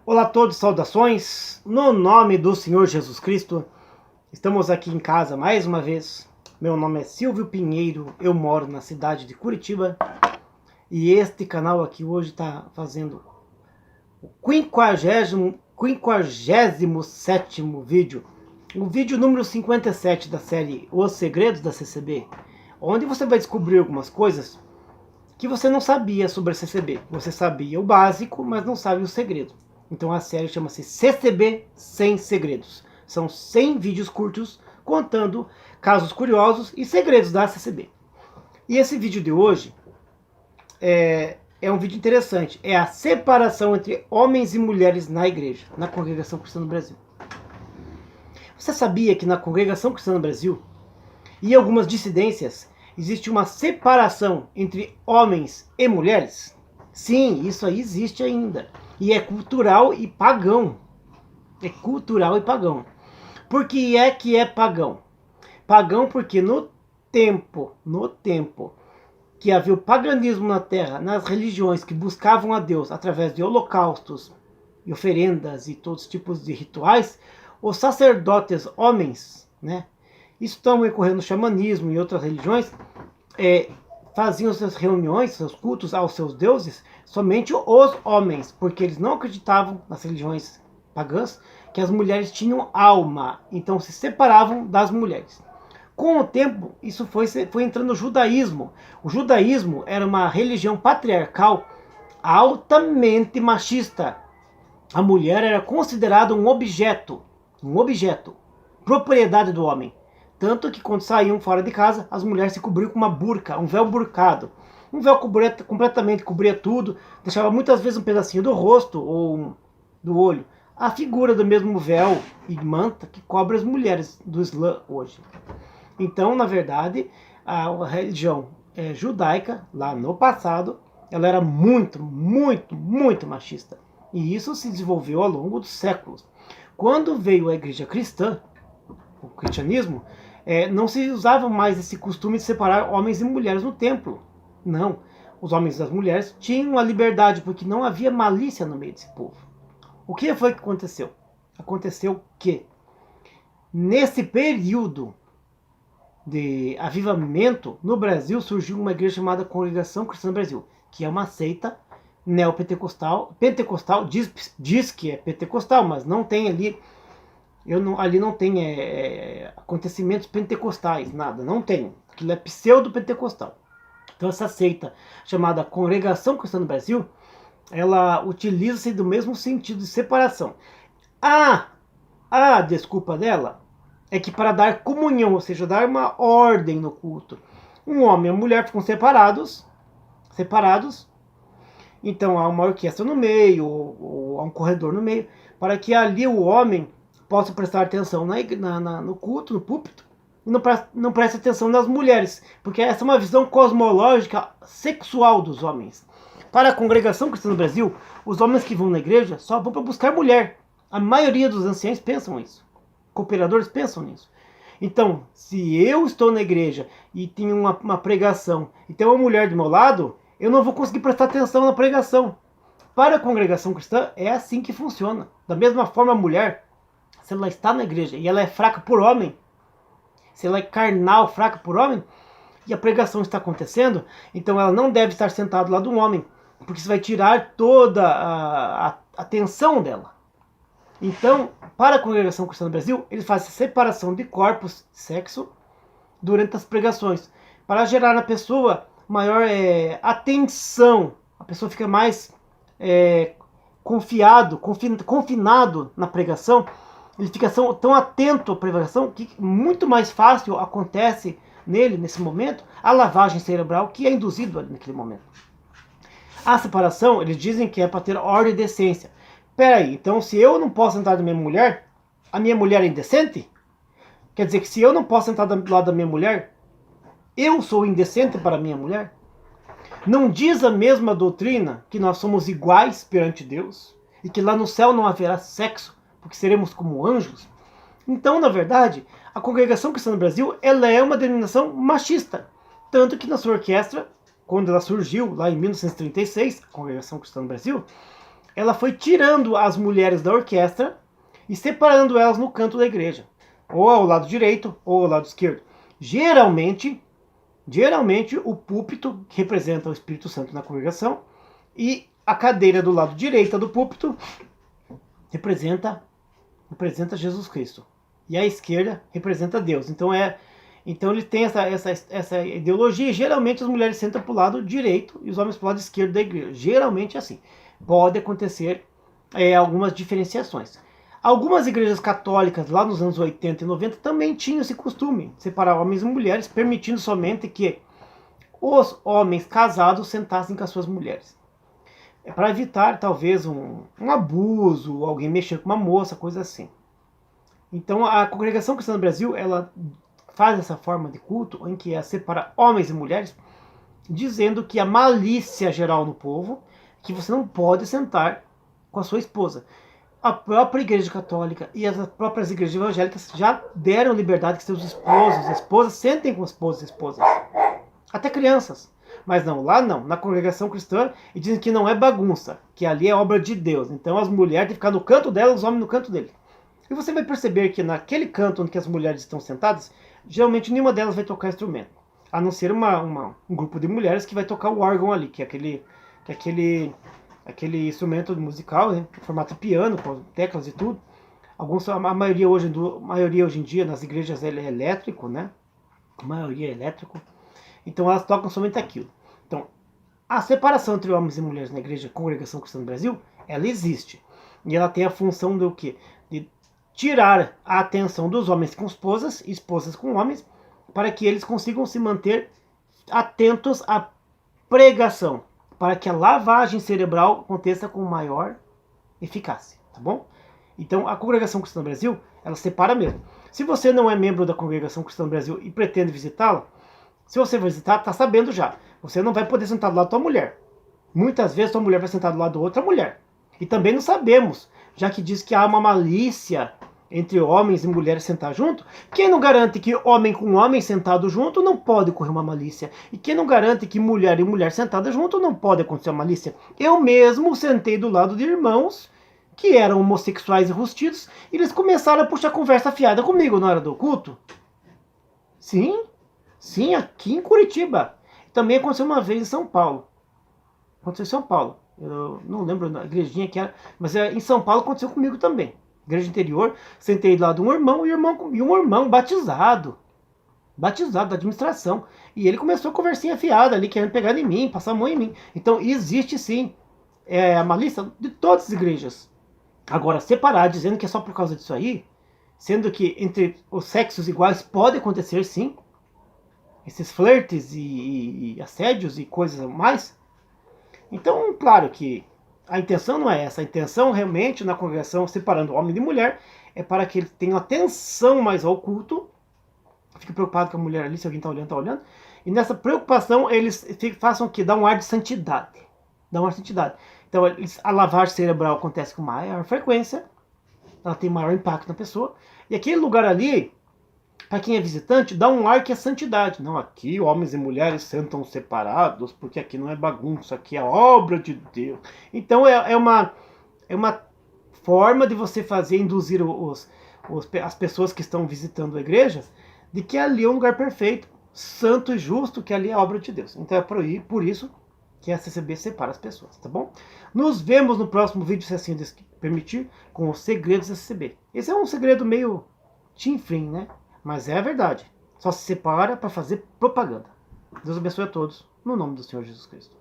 Olá a todos, saudações, no nome do Senhor Jesus Cristo. Estamos aqui em casa mais uma vez. Meu nome é Silvio Pinheiro, eu moro na cidade de Curitiba. E este canal aqui hoje está fazendo o 57º vídeo. O vídeo número 57 da série Os Segredos da CCB. Onde você vai descobrir algumas coisas que você não sabia sobre a CCB. Você sabia o básico, mas não sabe o segredo. Então a série chama-se CCB Sem Segredos. São 100 vídeos curtos contando casos curiosos e segredos da CCB. E esse vídeo de hoje é um vídeo interessante. É a separação entre homens e mulheres na igreja, na Congregação Cristã no Brasil. Você sabia que na Congregação Cristã no Brasil e algumas dissidências existe uma separação entre homens e mulheres? Sim, isso aí existe ainda. E é cultural e pagão. É cultural e pagão. Por que é pagão? Pagão porque no tempo que havia o paganismo na terra, nas religiões que buscavam a Deus através de holocaustos e oferendas e todos os tipos de rituais, os sacerdotes homens, né, isso também ocorrendo no xamanismo e outras religiões, faziam suas reuniões, seus cultos aos seus deuses, somente os homens, porque eles não acreditavam nas religiões pagãs que as mulheres tinham alma, então se separavam das mulheres. Com o tempo, isso foi entrando no judaísmo. O judaísmo era uma religião patriarcal altamente machista. A mulher era considerada um objeto, propriedade do homem. Tanto que quando saíam fora de casa, as mulheres se cobriam com uma burca, um véu burcado. Um véu completamente cobria tudo, deixava muitas vezes um pedacinho do rosto ou do olho. A figura do mesmo véu e manta que cobre as mulheres do Islã hoje. Então, na verdade, a religião judaica, lá no passado, ela era muito machista. E isso se desenvolveu ao longo dos séculos. Quando veio a igreja cristã, o cristianismo, não se usava mais esse costume de separar homens e mulheres no templo. Não, os homens e as mulheres tinham a liberdade, porque não havia malícia no meio desse povo. O que foi que aconteceu? Aconteceu que, nesse período de avivamento, no Brasil surgiu uma igreja chamada Congregação Cristã do Brasil, que é uma seita neopentecostal, diz que é pentecostal, mas não tem ali, ali não tem acontecimentos pentecostais, nada, não tem. Aquilo é pseudo-pentecostal. Então essa seita, chamada Congregação Cristã do Brasil, ela utiliza-se do mesmo sentido de separação. A desculpa dela é que para dar comunhão, ou seja, dar uma ordem no culto, um homem e uma mulher ficam separados, então há uma orquestra no meio, ou há um corredor no meio, para que ali o homem possa prestar atenção no culto, no púlpito, e não preste atenção nas mulheres, porque essa é uma visão cosmológica sexual dos homens. Para a Congregação Cristã no Brasil, os homens que vão na igreja só vão para buscar mulher. A maioria dos anciãos pensam isso. Cooperadores pensam nisso. Então, se eu estou na igreja e tenho uma pregação e tem uma mulher do meu lado, eu não vou conseguir prestar atenção na pregação. Para a Congregação Cristã, é assim que funciona. Da mesma forma, a mulher, se ela está na igreja e ela é fraca por homem, se ela é carnal, fraca por homem, e a pregação está acontecendo, então ela não deve estar sentada lá de um homem, porque isso vai tirar toda a atenção dela. Então, para a Congregação Cristã do Brasil, eles fazem a separação de corpos, sexo, durante as pregações, para gerar na pessoa maior atenção. A pessoa fica mais confinado na pregação. Ele fica tão atento à pregação que muito mais fácil acontece nele, nesse momento, a lavagem cerebral que é induzida naquele momento. A separação, eles dizem que é para ter ordem e decência. Peraí, então se eu não posso entrar da minha mulher, a minha mulher é indecente? Quer dizer que se eu não posso entrar do lado da minha mulher, eu sou indecente para a minha mulher? Não diz a mesma doutrina que nós somos iguais perante Deus? E que lá no céu não haverá sexo, porque seremos como anjos? Então, na verdade, a Congregação Cristã no Brasil, ela é uma denominação machista. Tanto que na sua orquestra, quando ela surgiu lá em 1936, a Congregação Cristã no Brasil, ela foi tirando as mulheres da orquestra e separando elas no canto da igreja, ou ao lado direito ou ao lado esquerdo. Geralmente o púlpito, que representa o Espírito Santo na congregação, e a cadeira do lado direito do púlpito representa Jesus Cristo. E a esquerda representa Deus. Então ele tem essa ideologia, e geralmente as mulheres sentam para o lado direito e os homens para o lado esquerdo da igreja. Geralmente é assim. Pode acontecer algumas diferenciações. Algumas igrejas católicas, lá nos anos 80 e 90, também tinham esse costume de separar homens e mulheres, permitindo somente que os homens casados sentassem com as suas mulheres. É para evitar, talvez, um abuso, alguém mexer com uma moça, coisa assim. Então, a Congregação Cristã do Brasil, ela faz essa forma de culto em que ela separa homens e mulheres, dizendo que a malícia geral no povo, que você não pode sentar com a sua esposa. A própria Igreja Católica e as próprias igrejas evangélicas já deram liberdade que seus esposos, esposas, sentem com esposos e esposas. Até crianças. Mas não, lá não, na congregação cristã, e dizem que não é bagunça, que ali é obra de Deus. Então as mulheres têm que ficar no canto delas, os homens no canto dele. E você vai perceber que naquele canto onde as mulheres estão sentadas, geralmente nenhuma delas vai tocar instrumento. A não ser um grupo de mulheres que vai tocar o órgão ali, que é aquele instrumento musical, né, em formato piano, com teclas e tudo. A maioria hoje em dia nas igrejas é elétrico, né? A maioria é elétrico. Então elas tocam somente aquilo. Então, a separação entre homens e mulheres na igreja Congregação Cristã do Brasil, ela existe. E ela tem a função de o quê? De tirar a atenção dos homens com esposas e esposas com homens, para que eles consigam se manter atentos à pregação, para que a lavagem cerebral aconteça com maior eficácia, tá bom? Então, a Congregação Cristã do Brasil, ela separa mesmo. Se você não é membro da Congregação Cristã do Brasil e pretende visitá-la, se você visitar, tá sabendo já. Você não vai poder sentar do lado da tua mulher. Muitas vezes tua mulher vai sentar do lado de outra mulher. E também não sabemos, já que diz que há uma malícia entre homens e mulheres sentar junto. Quem não garante que homem com homem sentado junto não pode ocorrer uma malícia? E quem não garante que mulher e mulher sentada junto não pode acontecer uma malícia? Eu mesmo sentei do lado de irmãos que eram homossexuais e rustidos, e eles começaram a puxar conversa fiada comigo na hora do culto. Sim, aqui em Curitiba. Também aconteceu uma vez em São Paulo. Eu não lembro a igrejinha que era, mas em São Paulo aconteceu comigo também. Igreja interior, sentei do lado de um irmão e um irmão batizado da administração. E ele começou a conversinha fiada ali, querendo pegar em mim, passar a mão em mim. Então existe sim a malícia de todas as igrejas. Agora, separar dizendo que é só por causa disso aí, sendo que entre os sexos iguais pode acontecer sim, esses flertes e assédios e coisas a mais. Então, claro que a intenção não é essa. A intenção realmente na congregação, separando homem de mulher, é para que ele tenha atenção mais ao culto. Fique preocupado com a mulher ali, se alguém está olhando, está olhando. E nessa preocupação, eles façam o quê? Dá um ar de santidade. Então, a lavagem cerebral acontece com maior frequência. Ela tem maior impacto na pessoa. E aquele lugar ali, para quem é visitante, dá um ar que é santidade. Não, aqui homens e mulheres sentam separados, porque aqui não é bagunça, aqui é obra de Deus. Então é uma forma de você induzir as pessoas que estão visitando a igreja, de que ali é um lugar perfeito, santo e justo, que ali é obra de Deus. Então é por isso que a CCB separa as pessoas, tá bom? Nos vemos no próximo vídeo, se assim permitir, com os segredos da CCB. Esse é um segredo meio chinfrim, né? Mas é a verdade. Só se separa para fazer propaganda. Deus abençoe a todos, no nome do Senhor Jesus Cristo.